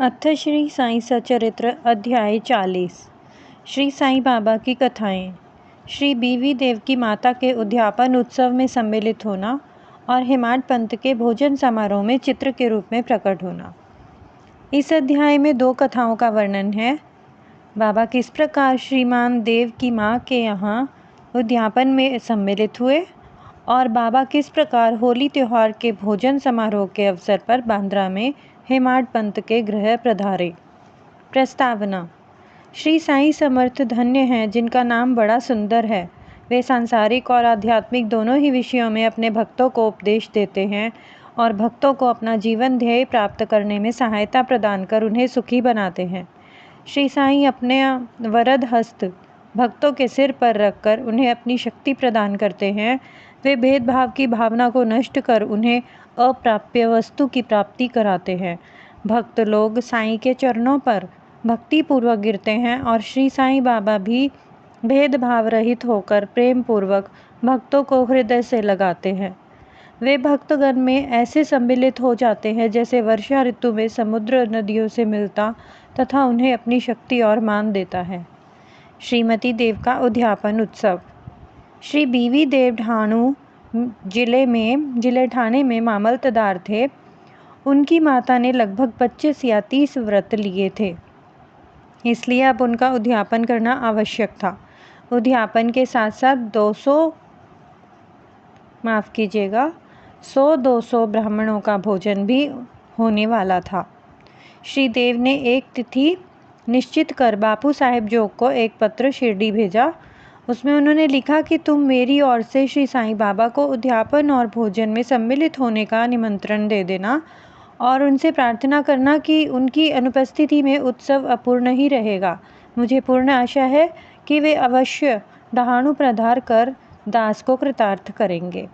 अथ श्री साईं सचरित्र अध्याय 40। श्री साईं बाबा की कथाएं। श्री बीवी देव की माता के उद्यापन उत्सव में सम्मिलित होना और हेमाड पंत के भोजन समारोह में चित्र के रूप में प्रकट होना। इस अध्याय में 2 कथाओं का वर्णन है। बाबा किस प्रकार श्रीमान देव की माँ के यहाँ उद्यापन में सम्मिलित हुए और बाबा किस प्रकार होली त्योहार के भोजन समारोह के अवसर पर बांद्रा में हेमाड पंत के गृह पधारे। प्रस्तावना। श्री साईं समर्थ धन्य हैं जिनका नाम बड़ा सुंदर है। वे सांसारिक और आध्यात्मिक दोनों ही विषयों में अपने भक्तों को उपदेश देते हैं और भक्तों को अपना जीवन ध्येय प्राप्त करने में सहायता प्रदान कर उन्हें सुखी बनाते हैं। श्री साईं अपने वरद हस्त भक्तों के सिर पर रखकर उन्हें अपनी शक्ति प्रदान करते हैं। वे भेदभाव की भावना को नष्ट कर उन्हें अप्राप्य वस्तु की प्राप्ति कराते हैं। भक्त लोग साईं के चरणों पर भक्ति पूर्वक गिरते हैं और श्री साईं बाबा भी भेदभाव रहित होकर प्रेम पूर्वक भक्तों को हृदय से लगाते हैं। वे भक्तगण में ऐसे सम्मिलित हो जाते हैं जैसे वर्षा ऋतु में समुद्र नदियों से मिलता तथा उन्हें अपनी शक्ति और मान देता है। श्रीमती देव का उद्यापन उत्सव। श्री बीवी देव ढाणू जिले ठाणे में मामलतदार थे। उनकी माता ने लगभग 25 या 30 व्रत लिए थे, इसलिए अब उनका उद्यापन करना आवश्यक था। उद्यापन के साथ साथ 100-200 ब्राह्मणों का भोजन भी होने वाला था। श्री देव ने एक तिथि निश्चित कर बापू साहेब जोग को एक पत्र शिरडी भेजा। उसमें उन्होंने लिखा कि तुम मेरी ओर से श्री साईं बाबा को उद्यापन और भोजन में सम्मिलित होने का निमंत्रण दे देना और उनसे प्रार्थना करना कि उनकी अनुपस्थिति में उत्सव अपूर्ण ही रहेगा। मुझे पूर्ण आशा है कि वे अवश्य डहाणु पधार कर दास को कृतार्थ करेंगे।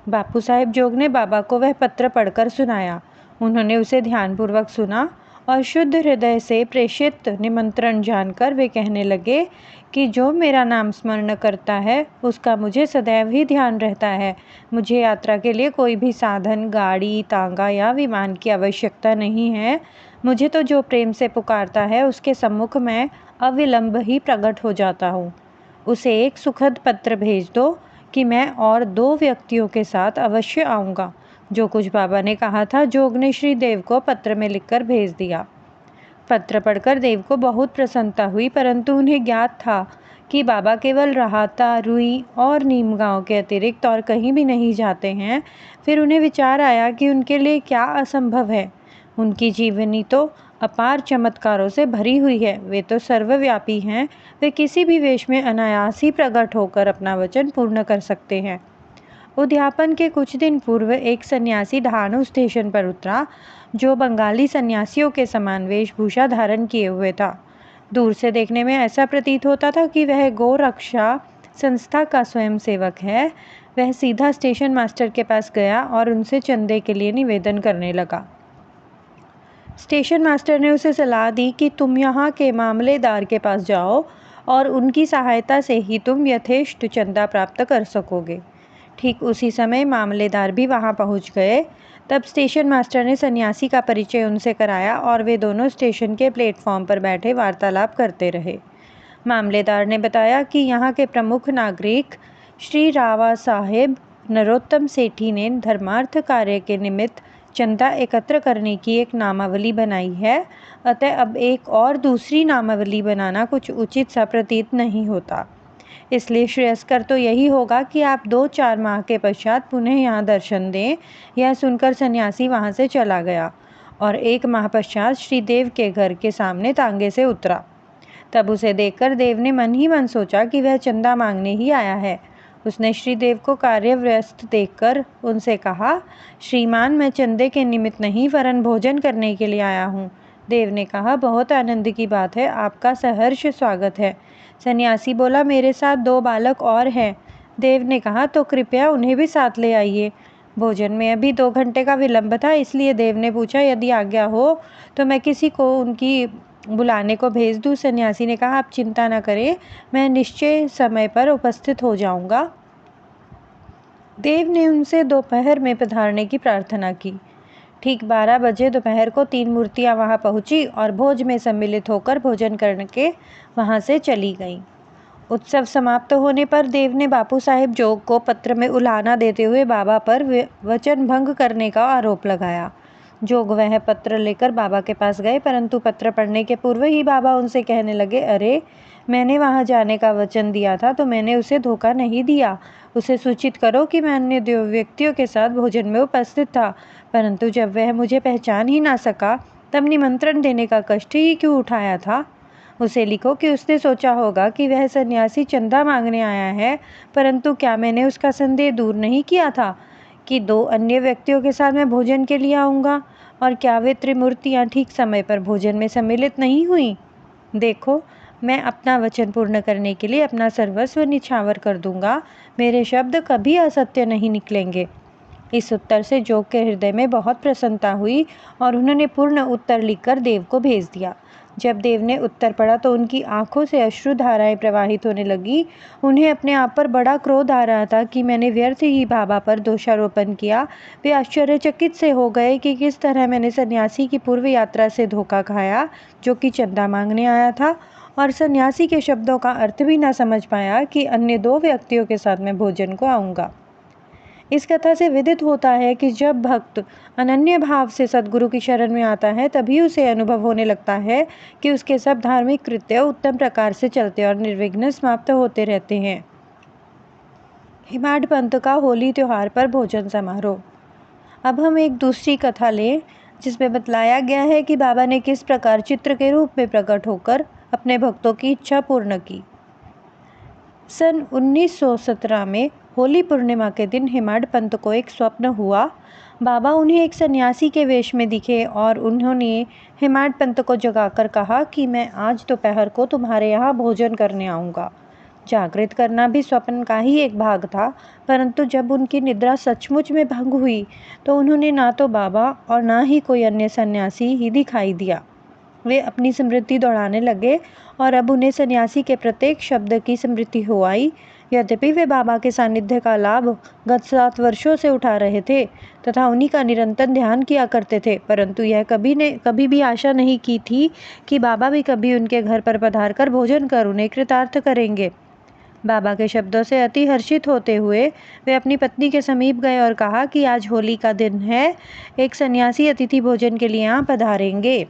बापू साहेब जोग ने बाबा को वह पत्र पढ़कर सुनाया। उन्होंने उसे ध्यानपूर्वक सुना और शुद्ध हृदय से प्रेषित निमंत्रण जानकर वे कहने लगे कि जो मेरा नाम स्मरण करता है उसका मुझे सदैव ही ध्यान रहता है। मुझे यात्रा के लिए कोई भी साधन, गाड़ी, तांगा या विमान की आवश्यकता नहीं है। मुझे तो जो प्रेम से पुकारता है उसके सम्मुख मैं अविलंब ही प्रकट हो जाता हूँ। उसे एक सुखद पत्र भेज दो कि मैं और 2 व्यक्तियों के साथ अवश्य आऊँगा। जो कुछ बाबा ने कहा था जोग ने श्री देव को पत्र में लिखकर भेज दिया। पत्र पढ़कर देव को बहुत प्रसन्नता हुई, परंतु उन्हें ज्ञात था कि बाबा केवल राहता, रुई और नीम गांव के अतिरिक्त और कहीं भी नहीं जाते हैं। फिर उन्हें विचार आया कि उनके लिए क्या असंभव है। उनकी जीवनी तो अपार चमत्कारों से भरी हुई है। वे तो सर्वव्यापी हैं। वे किसी भी वेश में अनायास ही प्रकट होकर अपना वचन पूर्ण कर सकते हैं। उद्यापन के कुछ दिन पूर्व एक सन्यासी ढाणू स्टेशन पर उतरा, जो बंगाली सन्यासियों के समान वेशभूषा धारण किए हुए था। दूर से देखने में ऐसा प्रतीत होता था कि वह गौ रक्षा संस्था का स्वयंसेवक है। वह सीधा स्टेशन मास्टर के पास गया और उनसे चंदे के लिए निवेदन करने लगा। स्टेशन मास्टर ने उसे सलाह दी कि तुम यहाँ के मामलेदार के पास जाओ और उनकी सहायता से ही तुम यथेष्ट चंदा प्राप्त कर सकोगे। ठीक उसी समय मामलेदार भी वहां पहुंच गए। तब स्टेशन मास्टर ने सन्यासी का परिचय उनसे कराया और वे दोनों स्टेशन के प्लेटफॉर्म पर बैठे वार्तालाप करते रहे। मामलेदार ने बताया कि यहाँ के प्रमुख नागरिक श्री रावा साहेब नरोत्तम सेठी ने धर्मार्थ कार्य के निमित्त चंदा एकत्र करने की एक नामावली बनाई है। अतः अब एक और दूसरी नामावली बनाना कुछ उचित सा प्रतीत नहीं होता। इसलिए श्रेयस्कर तो यही होगा कि आप 2-4 माह के पश्चात पुनः यहाँ दर्शन दें। यह सुनकर सन्यासी वहाँ से चला गया और 1 माह पश्चात श्री देव के घर के सामने तांगे से उतरा। तब उसे देखकर देव ने मन ही मन सोचा कि वह चंदा मांगने ही आया है। उसने श्री देव को कार्यव्यस्त देखकर उनसे कहा, श्रीमान, मैं चंदे के निमित्त नहीं वरन भोजन करने के लिए आया हूँ। देव ने कहा, बहुत आनंद की बात है, आपका सहर्ष स्वागत है। सन्यासी बोला, मेरे साथ 2 बालक और हैं। देव ने कहा, तो कृपया उन्हें भी साथ ले आइए। भोजन में अभी 2 घंटे का विलंब था, इसलिए देव ने पूछा, यदि आज्ञा हो तो मैं किसी को उनकी बुलाने को भेज दूं। सन्यासी ने कहा, आप चिंता न करें, मैं निश्चय समय पर उपस्थित हो जाऊंगा। देव ने उनसे दोपहर में पधारने की प्रार्थना की। ठीक 12 बजे दोपहर को 3 मूर्तियां वहां पहुंची और भोज में सम्मिलित होकर भोजन करके वहां से चली गईं। उत्सव समाप्त होने पर देव ने बापू साहेब जोग को पत्र में उलाहना देते हुए बाबा पर वचन भंग करने का आरोप लगाया। जोग वह पत्र लेकर बाबा के पास गए, परंतु पत्र पढ़ने के पूर्व ही बाबा उनसे कहने लगे, अरे मैंने वहां जाने का वचन दिया था तो मैंने उसे धोखा नहीं दिया। उसे सूचित करो कि मैं अन्य 2 व्यक्तियों के साथ भोजन में उपस्थित था, परंतु जब वह मुझे पहचान ही ना सका तब निमंत्रण देने का कष्ट ही क्यों उठाया था। उसे लिखो कि उसने सोचा होगा कि वह सन्यासी चंदा मांगने आया है, परंतु क्या मैंने उसका संदेह दूर नहीं किया था कि 2 अन्य व्यक्तियों के साथ मैं भोजन के लिए आऊँगा, और क्या वे त्रिमूर्तियाँ ठीक समय पर भोजन में सम्मिलित नहीं हुई। देखो, मैं अपना वचन पूर्ण करने के लिए अपना सर्वस्व निछावर कर दूंगा। मेरे शब्द कभी असत्य नहीं निकलेंगे। इस उत्तर से जोग के हृदय में बहुत प्रसन्नता हुई और उन्होंने पूर्ण उत्तर लिखकर देव को भेज दिया। जब देव ने उत्तर पढ़ा तो उनकी आंखों से अश्रु धाराएं प्रवाहित होने लगी। उन्हें अपने आप पर बड़ा क्रोध आ रहा था कि मैंने व्यर्थ ही बाबा पर दोषारोपण किया। वे आश्चर्यचकित से हो गए कि किस तरह मैंने सन्यासी की पूर्व यात्रा से धोखा खाया, जो कि चंदा मांगने आया था, और सन्यासी के शब्दों का अर्थ भी न समझ पाया कि अन्य 2 व्यक्तियों के साथ मैं भोजन को आऊँगा। इस कथा से विदित होता है कि जब भक्त अनन्य भाव से सद्गुरु की शरण में आता है तभी उसे अनुभव होने लगता है कि उसके सब धार्मिक कृत्य उत्तम प्रकार से चलते और निर्विघ्न समाप्त होते रहते हैं। हिमाड पंथ का होली त्योहार पर भोजन समारोह। अब हम एक दूसरी कथा लें जिसमें बतलाया गया है कि बाबा ने किस प्रकार चित्र के रूप में प्रकट होकर अपने भक्तों की इच्छा पूर्ण की। सन 1917 में होली पूर्णिमा के दिन हिमाड पंत को एक स्वप्न हुआ। बाबा उन्हें एक सन्यासी के वेश में दिखे और उन्होंने हिमाड पंत को जगाकर कहा कि मैं आज दोपहर को तुम्हारे यहाँ भोजन करने आऊँगा। जागृत करना भी स्वप्न का ही एक भाग था, परंतु जब उनकी निद्रा सचमुच में भंग हुई तो उन्होंने ना तो बाबा और ना ही कोई अन्य सन्यासी ही दिखाई दिया। वे अपनी स्मृति दौड़ाने लगे और अब उन्हें सन्यासी के प्रत्येक शब्द की स्मृति हो आई। यद्यपि वे बाबा के सानिध्य का लाभ गत 7 वर्षों से उठा रहे थे तथा उन्हीं का निरंतर ध्यान किया करते थे, परंतु यह कभी भी आशा नहीं की थी कि बाबा भी कभी उनके घर पर पधार कर भोजन कर उन्हें कृतार्थ करेंगे। बाबा के शब्दों से अति हर्षित होते हुए वे अपनी पत्नी के समीप गए और कहा कि आज होली का दिन है, एक सन्यासी अतिथि भोजन के लिए यहाँ पधारेंगे,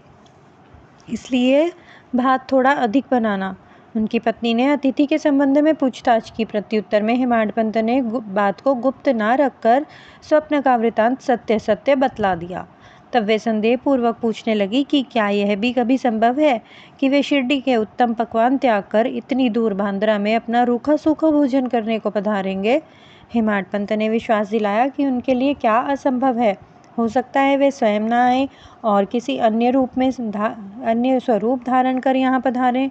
इसलिए भात थोड़ा अधिक बनाना। उनकी पत्नी ने अतिथि के संबंध में पूछताछ की। प्रत्युत्तर में हिमाड पंत ने बात को गुप्त ना रखकर स्वप्न का वृतांत सत्य सत्य बतला दिया। तब वे संदेह पूर्वक पूछने लगी कि क्या यह भी कभी संभव है कि वे शिरडी के उत्तम पकवान त्याग कर इतनी दूर बांद्रा में अपना रूखा सूखा भोजन करने को पधारेंगे। हिमाड पंत ने विश्वास दिलाया कि उनके लिए क्या असंभव है। हो सकता है वे स्वयं न आए और किसी अन्य रूप में अन्य स्वरूप धारण कर यहाँ पधारें।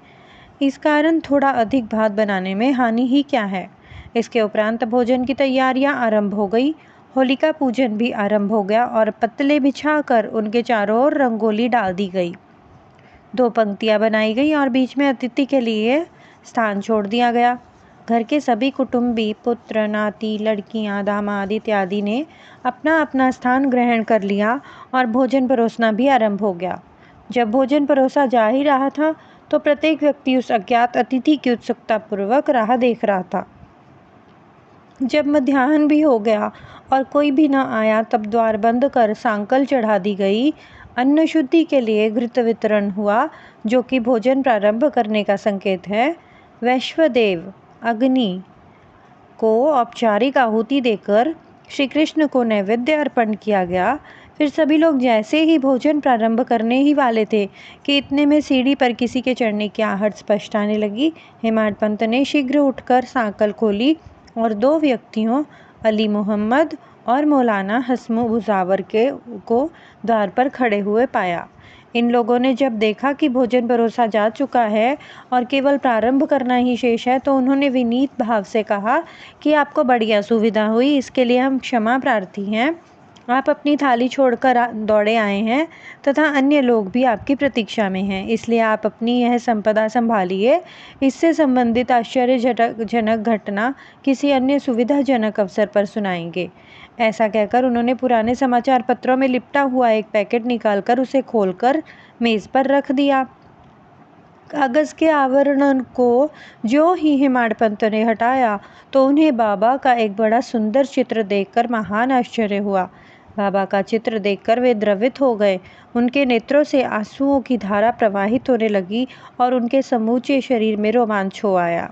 इस कारण थोड़ा अधिक भात बनाने में हानि ही क्या है। इसके उपरांत भोजन की तैयारियां आरंभ हो गई। होलिका पूजन भी आरंभ हो गया और पत्तले बिछाकर उनके चारों ओर रंगोली डाल दी गई। 2 पंक्तियां बनाई गई और बीच में अतिथि के लिए स्थान छोड़ दिया गया। घर के सभी कुटुंबी, पुत्र, नाती, लड़कियां, दामाद इत्यादि ने अपना अपना स्थान ग्रहण कर लिया और भोजन परोसना भी आरंभ हो गया। जब भोजन परोसा जा ही रहा था तो प्रत्येक व्यक्ति उस अज्ञात अतिथि की उत्सुकता पूर्वक राह देख रहा था। जब मध्याह्न भी हो गया और कोई भी न आया तब द्वार बंद कर सांकल चढ़ा दी गई। अन्न शुद्धि के लिए घृत वितरण हुआ, जो कि भोजन प्रारंभ करने का संकेत है। वैश्वदेव अग्नि को औपचारिक आहुति देकर श्री कृष्ण को नैवेद्य अर्पण किया गया। फिर सभी लोग जैसे ही भोजन प्रारंभ करने ही वाले थे कि इतने में सीढ़ी पर किसी के चढ़ने की आहट स्पष्ट आने लगी। हिमाड पंत ने शीघ्र उठकर सांकल खोली और 2 व्यक्तियों, अली मोहम्मद और मौलाना हसमु भुजावर को द्वार पर खड़े हुए पाया। इन लोगों ने जब देखा कि भोजन परोसा जा चुका है और केवल प्रारंभ करना ही शेष है तो उन्होंने विनीत भाव से कहा कि आपको बड़ी असुविधा हुई, इसके लिए हम क्षमा प्रार्थी हैं। आप अपनी थाली छोड़कर दौड़े आए हैं तथा अन्य लोग भी आपकी प्रतीक्षा में हैं, इसलिए आप अपनी यह संपदा संभालिए। इससे संबंधित आश्चर्यजनक घटना किसी अन्य सुविधाजनक अवसर पर सुनाएंगे। ऐसा कहकर उन्होंने पुराने समाचार पत्रों में लिपटा हुआ एक पैकेट निकालकर उसे खोलकर मेज पर रख दिया। कागज के आवरण को जो ही हेमाड पंत ने हटाया तो उन्हें बाबा का एक बड़ा सुंदर चित्र देखकर महान आश्चर्य हुआ। बाबा का चित्र देखकर वे द्रवित हो गए। उनके नेत्रों से आंसुओं की धारा प्रवाहित होने लगी और उनके समूचे शरीर में रोमांच हो आया।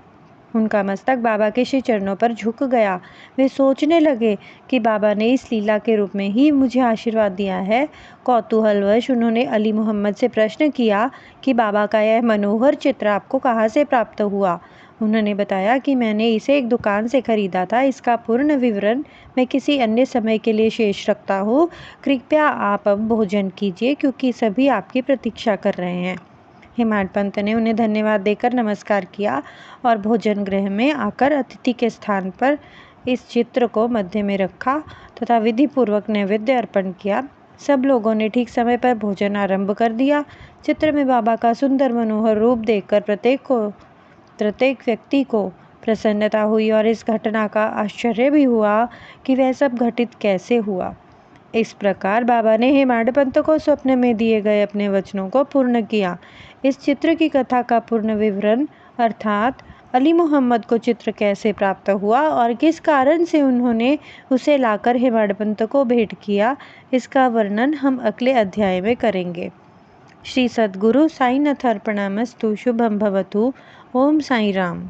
उनका मस्तक बाबा के श्री चरणों पर झुक गया। वे सोचने लगे कि बाबा ने इस लीला के रूप में ही मुझे आशीर्वाद दिया है। कौतूहलवश उन्होंने अली मोहम्मद से प्रश्न किया कि बाबा का यह मनोहर चित्र आपको कहाँ से प्राप्त हुआ। उन्होंने बताया कि मैंने इसे एक दुकान से खरीदा था। इसका पूर्ण विवरण मैं किसी अन्य समय के लिए शेष रखता हूँ। कृपया आप अब भोजन कीजिए क्योंकि सभी आपकी प्रतीक्षा कर रहे हैं। हेमाड पंत ने उन्हें धन्यवाद देकर नमस्कार किया और भोजन गृह में आकर अतिथि के स्थान पर इस चित्र को मध्य में रखा तथा विधि पूर्वक नैवेद्य अर्पण किया। सब लोगों ने ठीक समय पर भोजन आरंभ कर दिया। चित्र में बाबा का सुंदर मनोहर रूप देखकर प्रत्येक व्यक्ति को प्रसन्नता हुई और इस घटना का आश्चर्य भी हुआ कि वह सब घटित कैसे हुआ। इस प्रकार बाबा ने हेमाड पंत को स्वप्न में दिए गए अपने वचनों को पूर्ण किया। इस चित्र की कथा का पूर्ण विवरण अर्थात अली मोहम्मद को चित्र कैसे प्राप्त हुआ और किस कारण से उन्होंने उसे लाकर हेमाड पंत को भेंट किया, इसका वर्णन हम अगले अध्याय में करेंगे। श्री सद्गुरु साईनाथ अर्पणमस्तु। शुभम भवतु। ओम साई राम।